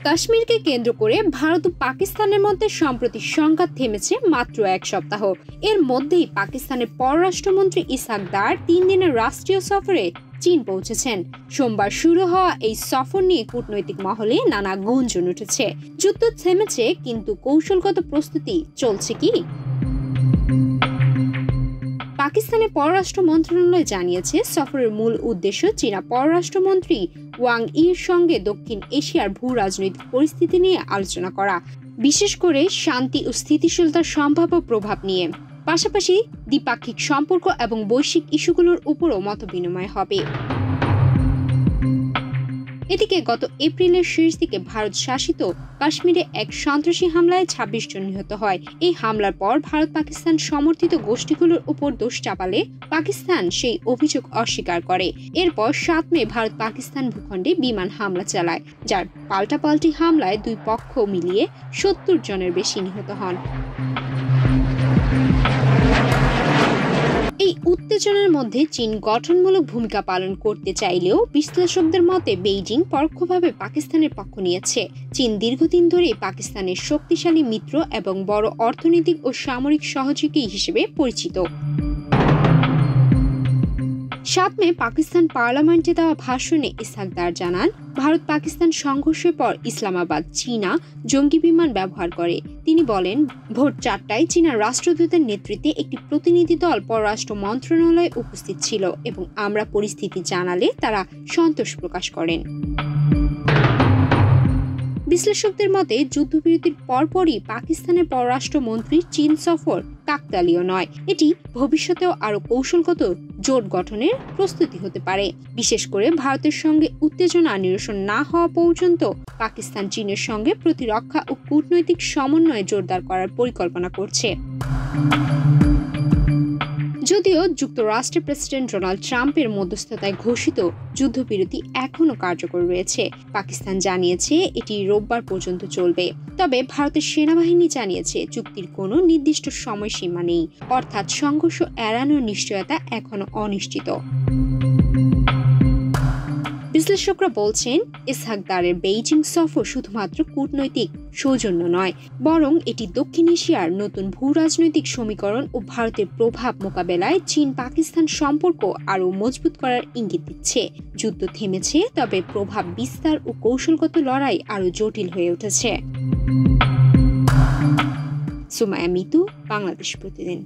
কাশ্মীরকে কেন্দ্র করে ভারত ও পাকিস্তানের মধ্যে সম্প্রতি সংঘাত থেমেছে মাত্র এক সপ্তাহ। এর মধ্যেই পাকিস্তানের পররাষ্ট্রমন্ত্রী ইসহাক দার 3 দিনের রাষ্ট্রীয় সফরে চীন পৌঁছেছেন। সোমবার শুরু হওয়া এই সফর নিয়ে কূটনৈতিক মহলে নানা গুঞ্জন উঠেছে। যুদ্ধ থেমেছে, কিন্তু কৌশলগত প্রস্তুতি চলছে কি? পাকিস্তানের পররাষ্ট্র মন্ত্রণালয় জানিয়েছে, সফরের মূল উদ্দেশ্য চীনা পররাষ্ট্রমন্ত্রী ওয়াং ইর সঙ্গে দক্ষিণ এশিয়ার ভূ রাজনৈতিক পরিস্থিতি নিয়ে আলোচনা করা, বিশেষ করে শান্তি ও স্থিতিশীলতার সম্ভাব্য প্রভাব নিয়ে। পাশাপাশি দ্বিপাক্ষিক সম্পর্ক এবং বৈশ্বিক ইস্যুগুলোর উপরও মতবিনিময় হবে। এদিকে গত এপ্রিলের শেষ দিকে ভারত শাসিত কাশ্মীরে এক সন্ত্রাসী হামলায় 26 জন নিহত হয়। এই হামলার পর ভারত পাকিস্তান সমর্থিত গোষ্ঠীগুলোর উপর দোষ চাপালে পাকিস্তান সেই অভিযোগ অস্বীকার করে। এরপর 7 মে ভারত পাকিস্তান ভূখণ্ডে বিমান হামলা চালায়, যার পাল্টাপাল্টি হামলায় দুই পক্ষ মিলিয়ে 70 জনের বেশি নিহত হন। এই উত্তেজনার মধ্যে চীন গঠনমূলক ভূমিকা পালন করতে চাইলেও বিশ্লেষকদের মতে বেইজিং পরোক্ষভাবে পাকিস্তানের পক্ষ নিয়েছে। চীন দীর্ঘদিন ধরেই পাকিস্তানের শক্তিশালী মিত্র এবং বড় অর্থনৈতিক ও সামরিক সহযোগী হিসেবে পরিচিত। 7 মে পাকিস্তান পার্লামেন্টে দেওয়া ভাষণে ইসহাক দার জানান, ভারত পাকিস্তান সংঘর্ষের পর ইসলামাবাদ চীনা জঙ্গি বিমান ব্যবহার করে। তিনি বলেন, ভোর 4টায় চীনা রাষ্ট্রদূতের নেতৃত্বে একটি প্রতিনিধি দল পররাষ্ট্র মন্ত্রণালয়ে উপস্থিত ছিল এবং আমরা পরিস্থিতি জানালে তারা সন্তোষ প্রকাশ করেন। বিশ্লেষকদের মতে যুদ্ধবিরতির পরপরই পাকিস্তানের পররাষ্ট্রমন্ত্রীর চীন সফর কাকতালীয় নয়। এটি ভবিষ্যতেও আরও কৌশলগত জোট গঠনের প্রস্তুতি হতে পারে। বিশেষ করে ভারতের সঙ্গে উত্তেজনা নিরসন না হওয়া পর্যন্ত পাকিস্তান চীনের সঙ্গে প্রতিরক্ষা ও কূটনৈতিক সমন্বয় জোরদার করার পরিকল্পনা করছে। যদিও যুক্তরাষ্ট্রের প্রেসিডেন্ট ডোনাল্ড ট্রাম্পের মধ্যস্থতায় ঘোষিত যুদ্ধবিরতি এখনও কার্যকর রয়েছে। পাকিস্তান জানিয়েছে এটি রোববার পর্যন্ত চলবে। তবে ভারতের সেনাবাহিনী জানিয়েছে চুক্তির কোনো নির্দিষ্ট সময়সীমা নেই, অর্থাৎ সংঘর্ষ এড়ানোর নিশ্চয়তা এখনও অনিশ্চিত। বিশ্লেষকরা বলছেন, ইসহাক দারের বেইজিং সফর শুধুমাত্র কূটনৈতিক সৌজন্য নয়, বরং এটি দক্ষিণ এশিয়ার নতুন ভূ রাজনৈতিক সমীকরণ ও ভারতের প্রভাব মোকাবেলায় চীন পাকিস্তান সম্পর্ক আরও মজবুত করার ইঙ্গিত দিচ্ছে। যুদ্ধ থেমেছে, তবে প্রভাব বিস্তার ও কৌশলগত লড়াই আরও জটিল হয়ে উঠেছে। সুমাইয়া মিতু, বাংলাদেশ প্রতিদিন।